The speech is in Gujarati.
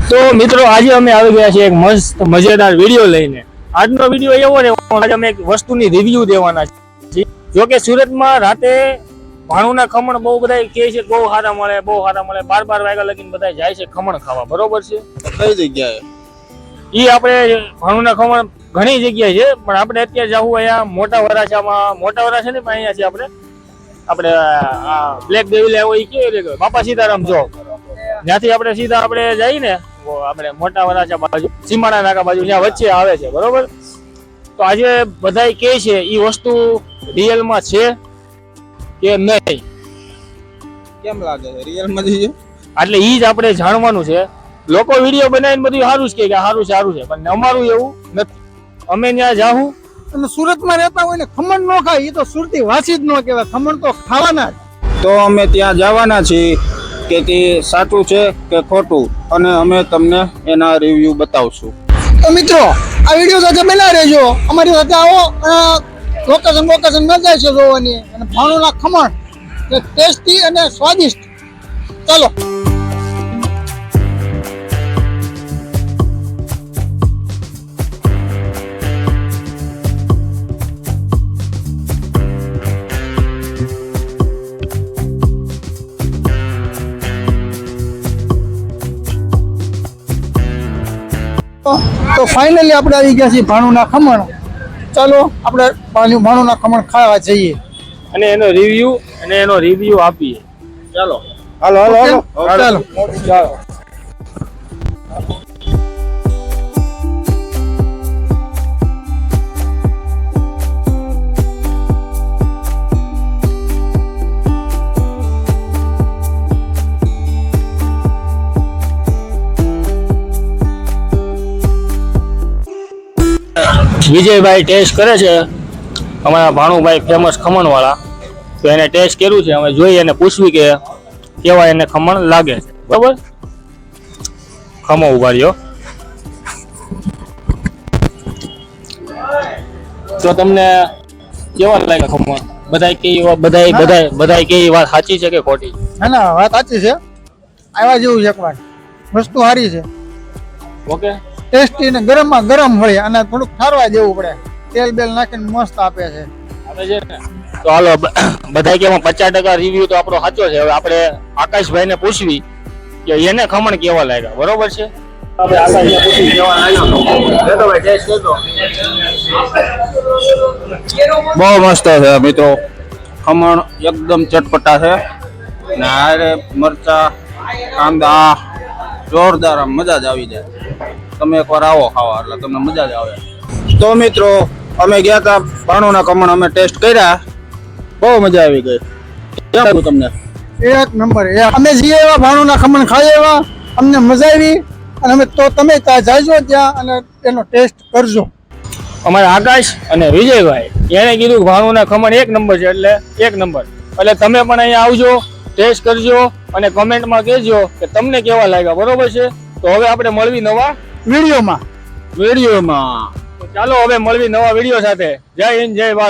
તો મિત્રો આજે અમે આવી ગયા છીએ એક મસ્ત મજેદાર વિડીયો લઈને। આજનો વિડીયો એવો ને આજે અમે એક વસ્તુની રિવ્યુ દેવાના છીએ। જો કે સુરતમાં રાતે ભાણુના ખમણ બહુ બધા કહે છે બહુ સારા મળે 12 વાગ્યા લગીને બધા જાય છે ખમણ ખાવા, બરોબર છે? કઈ જગ્યાએ? ઈ આપણે ભાણુના ખમણ ઘણી જગ્યાએ છે, પણ આપણે અત્યારે જવું અહીંયા મોટા વરાછામાં, મોટા વરાછા ને પણ અહીંયા છે આપણે બ્લેક ડેવિલ આવ્યો એ કે બાપા સીતારામ ચોક, ત્યાંથી આપણે સીધા આપણે જઈએ ને આપણે મોટા વરાછા બાજુ સીમાડા નાકા બાજુ ત્યાં વચ્ચે આવે છે, બરોબર? તો આજે બધા કહે છે એ વસ્તુ રિયલમાં છે કે નહીં, કેમ લાગે છે રિયલમાં છે? એટલે ઈ જ આપણે જાણવાનું છે। લોકો વિડીયો બનાવીને બધું સારું છે કે સારું છે, પણ અમારું એવું નથી। અમે ત્યાં જાહું અને સુરતમાં રહેતા હોય ને ખમણ ન ખાય એ તો સુરતી વાસી જ ન કહેવાય, ખમણ તો ખાવાના જ। તો અમે ત્યાં જવાના છીએ કે તે સાચું છે કે ખોટું, અને અમે તમને એના રિવ્યુ બતાવશું। તો મિત્રો આ વિડીયો સાથે બના રહેજો, અમારી સાથે આવો, લોકેશન મજા છે જોવાની, અને ભાણુના ખમણ ટેસ્ટી અને સ્વાદિષ્ટ। ચાલો તો ફાઇનલી આપણે આવી ગયા છીએ ભાણુના ખમણ। ચાલો આપણે ભાણુના ખમણ ખાવા જઈએ અને એનો રિવ્યુ આપીએ। ચાલો હાલો હાલો હાલો ચાલો ચાલો। વિજયભાઈ ટેસ્ટ કરે છે, અમારા ભાણુભાઈ ફેમસ ખમણ વાળા, તો એને ટેસ્ટ કર્યું છે, અમે જોઈએ એને પૂછવી કે કેવા એને ખમણ લાગે છે, બરાબર? ખમો ઉગાડ્યો તો તમને કેવા લાગે ખમણ? બધાય કે વાત સાચી છે કે ખોટી? ના ના વાત સાચી છે, આવ્યા જેવું છે, એકવાર વસ્તુ સારી છે, ઓકે, ટેસ્ટી ને ગરમમાં ગરમ હોય, અને થોડુંક ઠારવા દેવું પડે, તેલ બેલ નાખીને મસ્ત આપે છે। તો હાલો બધા કેમાં 50% રિવ્યુ તો આપણો સાચો છે। હવે આપણે આકાશભાઈ ને પૂછવી કે એને ખમણ કેવા લાગ્યા, બરોબર છે? આપણે આકાશને પૂછવી કેવા લાગ્યો તો ભાઈ ટેસ્ટ કરજો। બહુ મસ્ત છે મિત્રો, ખમણ એકદમ ચટપટા છે ને હારે મરચા કાંદા જોરદાર, આમ મજા જ આવી જાય। તમે એકવાર આવો ખાવા એટલે તમને મજા જ આવે। તો મિત્રો અમે ગયા હતા ભાણુના ખમણ, અમે ટેસ્ટ કર્યા, બહુ મજા આવી ગઈ। કેમ લાગ્યું તમને? એક નંબર। અમે જઈએ એવા ભાણુના ખમણ ખાઈએ એવા, અમને મજા આવી, અને અમે તો તમે ત્યાં જાજો ત્યાં અને એનો ટેસ્ટ કરજો। અમારા આકાશ અને વિજયભાઈ એને કીધું ભાણુના ખમણ એક નંબર છે, એટલે એક નંબર। એટલે તમે પણ અહીંયા આવજો, ટેસ્ટ કરજો અને કમેન્ટમાં કહેજો કે તમને કેવા લાગ્યા, બરોબર છે? તો હવે આપણે મળવી નવા વિડીયોમાં। વિડીયોમાં। ચાલો હવે મળવી નવા વિડીયો સાથે। જય હિન્દ, જય ભારત।